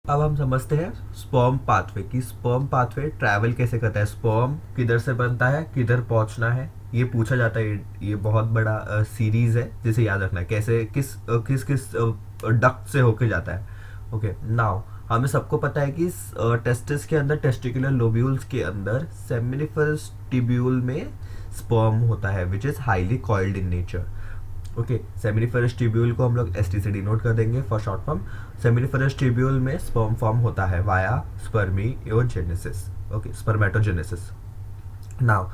अब हम समझते हैं स्पर्म पाथवे की स्पर्म पाथवे ट्रैवल कैसे करता है, स्पर्म किधर से बनता है, किधर पहुंचना है, ये पूछा जाता है। ये बहुत बड़ा सीरीज है जिसे याद रखना है, कैसे किस किस डक्ट से होके जाता है। ओके नाउ हमें सबको पता है कि टेस्टिस के अंदर, टेस्टिकुलर लोब्यूल्स के अंदर सेमिनिफरस ट्यूब्यूल में स्पर्म होता है which is highly coiled in nature. Okay seminiferous tubule को हम लोग एस टी से डिनोट कर देंगे for short form. Seminiferous tubule में स्पर्म फॉर्म होता है via spermiogenesis, okay spermatogenesis. Now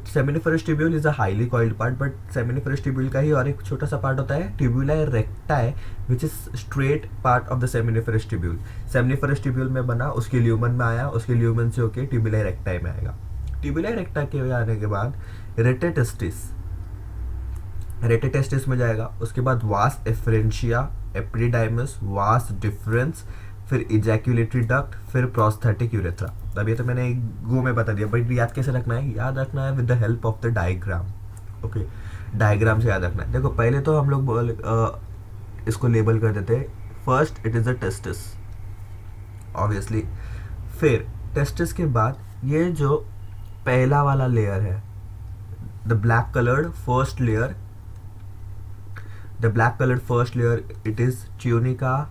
seminiferous tubule is a highly coiled part, but seminiferous tubule का ही और एक छोटा सा पार्ट होता है tubula recti which is straight part of the seminiferous tubule. Seminiferous tubule में बना, उसके ल्यूमन में आया, उसके ल्यूमन से होके ट्यूब्यूला रेक्टाई में आएगा। ट्यूब्यूला रेक्टा के आने के बाद रेटेटेस्टिस, रेटेटेस्टिस में जाएगा, उसके बाद वास एफरेंशिया, एपिडाइमस, वास डिफरेंस, फिर इजैक्यूलेटरी डक्ट, फिर प्रोस्थेटिक यूरेथ्रा। अब ये तो मैंने एक गो में बता दिया, बट याद कैसे रखना है, याद रखना है with the help of the diagram. Okay diagram से याद रखना है। देखो पहले तो हम लोग इसको लेबल कर देते हैं। First it is the testis obviously, फिर टेस्टिस के बाद ये जो पहला वाला लेयर है, the black coloured first layer, the black colored first layer, it is tunica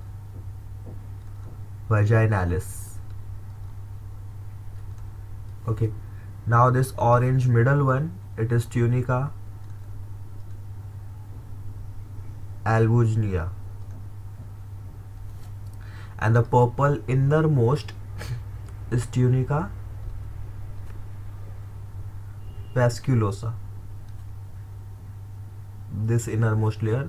vaginalis. Okay, now this orange middle one, it is tunica albuginea, and the purple innermost is tunica vasculosa, this innermost layer,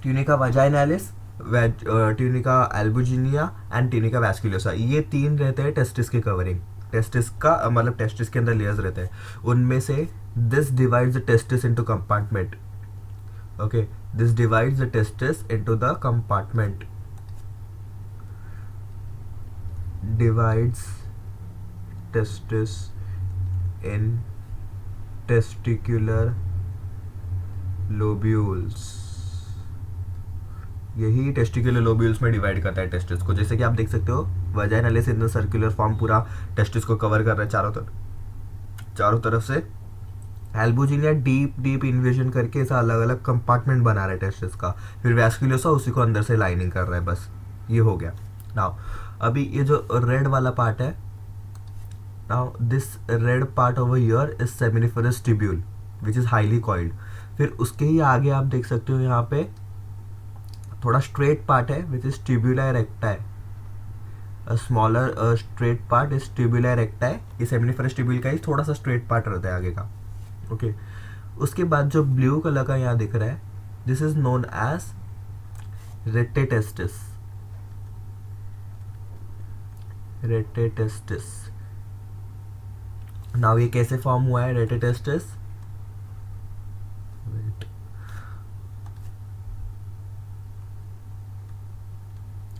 tunica vaginalis, tunica albuginea and tunica vasculosa. ये तीन रहते हैं testis के covering. Testis का मतलब testis के अंदर layers रहते हैं, उनमें से this divides the testis into compartment. Okay this divides the testis into the compartment, divides testis in testicular lobules. यही टेस्टिकुलर लोब्यूल्स में डिवाइड करता है टेस्टिस को। जैसे कि आप देख सकते हो vaginalis in the circular form पूरा टेस्टिस को कवर कर रहा है चारों तरफ से। एल्बुजिनिया डीप डीप इन्वेजन करके ऐसा अलग अलग कंपार्टमेंट बना रहा है टेस्टिस का। फिर वैस्कुलोसा उसी को अंदर से लाइनिंग कर रहा है, बस ये हो गया। नाउ अभी ये जो रेड वाला पार्ट है, now this red part over here is seminiferous tubule which is highly coiled. फिर उसके ही आगे आप देख सकते हो यहाँ पे थोड़ा स्ट्रेट पार्ट है which is tubula recti, a smaller straight part is tubula recti. ये सेमिनिफरस ट्यूब्यूल का ही थोड़ा सा स्ट्रेट पार्ट रहता है आगे का। ओके उसके बाद जो ब्लू कलर का यहाँ दिख रहा है, this is known as rete testis, rete testis. Now ये कैसे फॉर्म हुआ है रेटेटेस्टिस,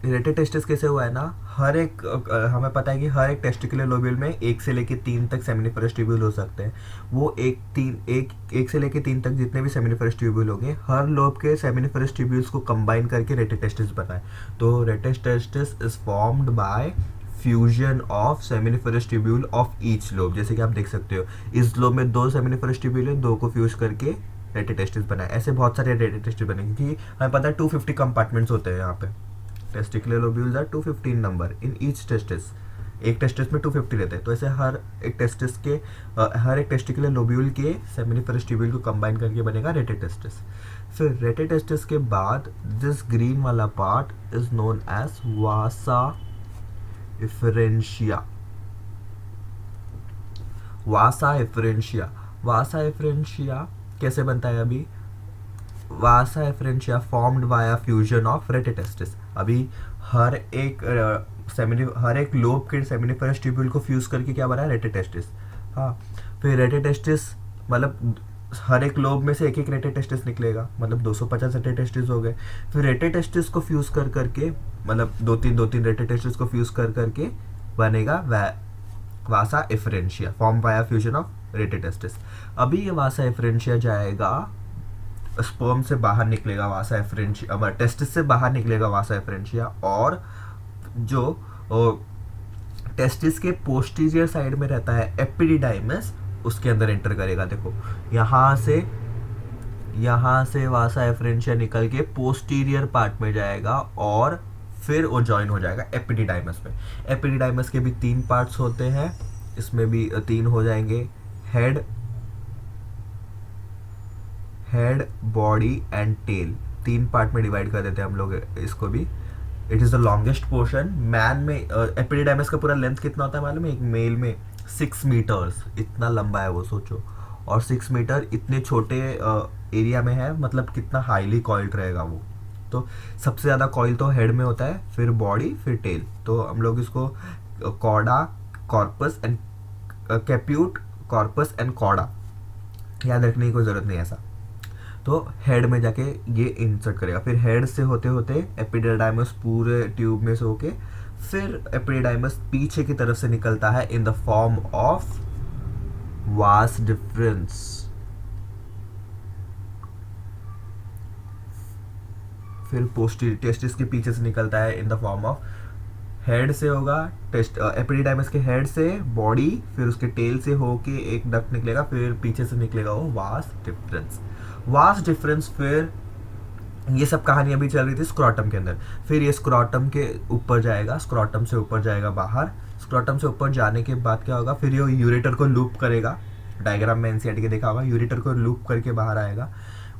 रेटेटेस्टिस कैसे हुआ है ना, हर एक हमें पता है कि हर एक टेस्टिकुलर लोब्यूल में 1 से लेकर 3 तक सेमिनिफरस ट्यूब्यूल हो सकते हैं। वो एक से लेकर 3 तक जितने भी सेमिनिफरस ट्यूब्यूल होंगे, हर लोब के सेमिनिफरस ट्यूब्यूल्स को कंबाइन करके रेटेटेस्टिस बना है। तो rete testis is formed by fusion of seminiferous tubule of each lobe. जैसे कि आप देख सकते हो इस लोब में 2 सेमिनिफरस ट्यूब्यूल है, 2 को फ्यूज करके रेटेटेस्टिस बना है। ऐसे बहुत सारे रेटेटेस्टिस बने क्योंकि हमें पता है 250 कंपार्टमेंट्स होते हैं यहाँ पे। Testicular lobules are 215 number in each testis. एक टेस्टिस में 250 रहते हैं, तो ऐसे हर एक टेस्टिकुलर लोब्यूल के सेमिनिफरस ट्यूब्यूल को कंबाइन करके बनेगा रेटेटेस्टिस। फिर रेटेटेस्टिस के बाद दिस ग्रीन वाला part is known as vasa efferentia, vasa efferentia. Vasa efferentia कैसे बनता है, अभी vasa efferentia formed via fusion of rete testis. अभी हर एक लोब के सेमिनिफरस ट्यूब्यूल को फ्यूज करके क्या बना है रेटेटेस्टिस। हाँ फिर रेटेटेस्टिस मतलब हर एक लोब में से एक रेटेटेस्टिस निकलेगा, मतलब 250 रेटेटेस्टिस हो गए। फिर रेटेटेस्टिस को फ्यूज करके मतलब दो तीन रेटेटेस्टिस को फ्यूज करके बनेगा vasa efferentia, form via fusion of rete testis. अभी ये वासा एफरेंशिया जाएगा स्पर्म से बाहर निकलेगा वासा एफरेंशिया, टेस्टिस से बाहर निकलेगा वासा एफरेंशिया, और जो टेस्टिस के पोस्टीरियर साइड में रहता है एपिडिडाइमस, उसके अंदर एंटर करेगा। देखो यहाँ से वासा एफरेंशिया निकल के पोस्टीरियर पार्ट में जाएगा और फिर वो ज्वाइन हो जाएगा एपिडिडाइमस में। एपिडिडाइमस के भी 3 पार्ट्स होते हैं, इसमें भी 3 हो जाएंगे, head body and tail. 3 part में डिवाइड कर देते हैं हम लोग इसको भी। It is the longest portion. Man में एपिडिडाइमस का पूरा लेंथ कितना होता है मालूम है? एक मेल में 6 मीटर्स, इतना लंबा है वो, सोचो। और 6 मीटर इतने छोटे एरिया में है, मतलब कितना हाईली कॉइल्ड रहेगा वो। तो सबसे ज़्यादा कॉइल तो हेड में होता है, फिर बॉडी, फिर टेल। तो हम लोग इसको chorda, corpus and कैप्यूट, corpus and chorda याद रखने की कोई ज़रूरत नहीं है ऐसा। तो हेड में जाके ये इंसर्ट करेगा, फिर हेड से होते होते एपिडिडाइमस पूरे ट्यूब में से होके फिर एपिडिडाइमस पीछे की तरफ से निकलता है in the form of vas deferens. फिर पोस्टीरियर टेस्टिस के पीछे से निकलता है in the form of, head से होगा एपिडिडाइमस के हेड से बॉडी, फिर उसके टेल से होके एक डक्ट निकलेगा, फिर पीछे से निकलेगा वो वास डिफरेंस। वास डिफरेंस, फिर ये सब कहानी अभी चल रही थी स्क्रॉटम के अंदर, फिर ये स्क्रॉटम के ऊपर जाएगा, स्क्रॉटम से ऊपर जाएगा बाहर। स्क्रॉटम से ऊपर जाने के बाद क्या होगा, फिर ये यूरेटर को लूप करेगा, डायग्राम में एनसीईआरटी के देखा होगा, यूरेटर को लूप करके बाहर आएगा।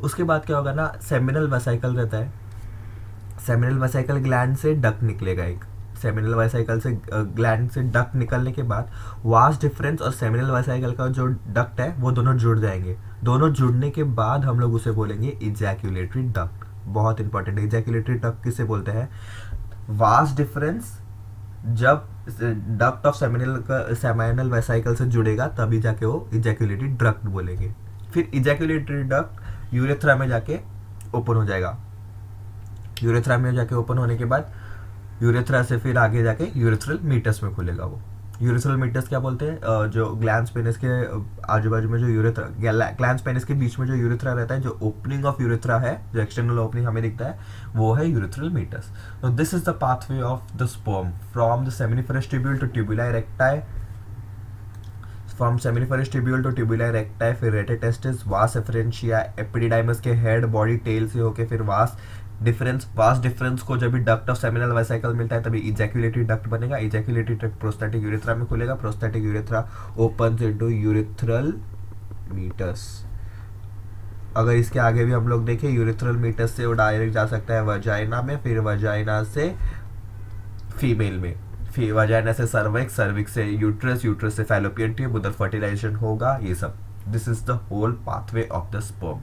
उसके बाद क्या होगा ना, सेमिनल वेसाइकल रहता है, सेमिनल वेसाइकल ग्लैंड से डक्ट निकलेगा एक, सेमिनल वेसाइकल से ग्लैंड से डक्ट निकलने के बाद वास डिफरेंस और सेमिनल वेसाइकल का जो डक्ट है वो दोनों जुड़ जाएंगे। दोनों जुड़ने के बाद हम लोग उसे बोलेंगे इजैक्यूलेटरी डक्ट। बहुत इंपॉर्टेंट है, इजैक्यूलेटरी डक्ट किसे बोलते हैं? वास डिफरेंस जब डक्ट ऑफ सेमिनल वेसाइकल से जुड़ेगा तभी जाके वो इजैक्यूलेटरी डक्ट बोलेंगे। फिर इजैक्यूलेटरी डक्ट यूरेथ्रा में जाके ओपन हो जाएगा। यूरेथ्रा में जाके ओपन होने के बाद यूरेथ्रा से फिर आगे जाके यूरेथ्रल मीटस में खुलेगा वो। यूरेथ्रल मीटस क्या बोलते हैं? जो ग्लैंस पेनिस के आजू बाजू में जो यूरेथ्रा, ग्लैंस पेनिस के बीच में जो यूरेथ्रा रहता है, जो ओपनिंग ऑफ यूरेथ्रा है, जो एक्सटर्नल ओपनिंग हमें दिखता है, वो है यूरेथ्रल मीटस। तो this is the pathway of the sperm from the seminiferous tubule to tubula recti, from seminiferous tubule to tubula recti, फिर रेटेटेस्टिस, वास एफरेंशिया, एपिडिडाइमस के हेड, बॉडी, टेल से होके फिर वास डिफरेंस। वास डिफरेंस को जब भी duct of seminal vesicle मिलता है तभी इजैक्यूलेटरी डक्ट बनेगा। इजैक्यूलेटरी डक्ट प्रोस्टैटिक यूरेथ्रा में खुलेगा, prostatic urethra opens into urethral meatus. अगर इसके आगे भी हम लोग देखें, यूरेथ्रल मीटस से वो डायरेक्ट जा सकता है वजाइना में, फिर वजाइना से फीमेल में, फिर वजाइना से सर्विक्स, सर्विक्स से यूट्रस, यूट्रस से फैलोपियन ट्यूब, उधर फर्टिलाइजेशन होगा, ये सब। This is the whole pathway of the sperm.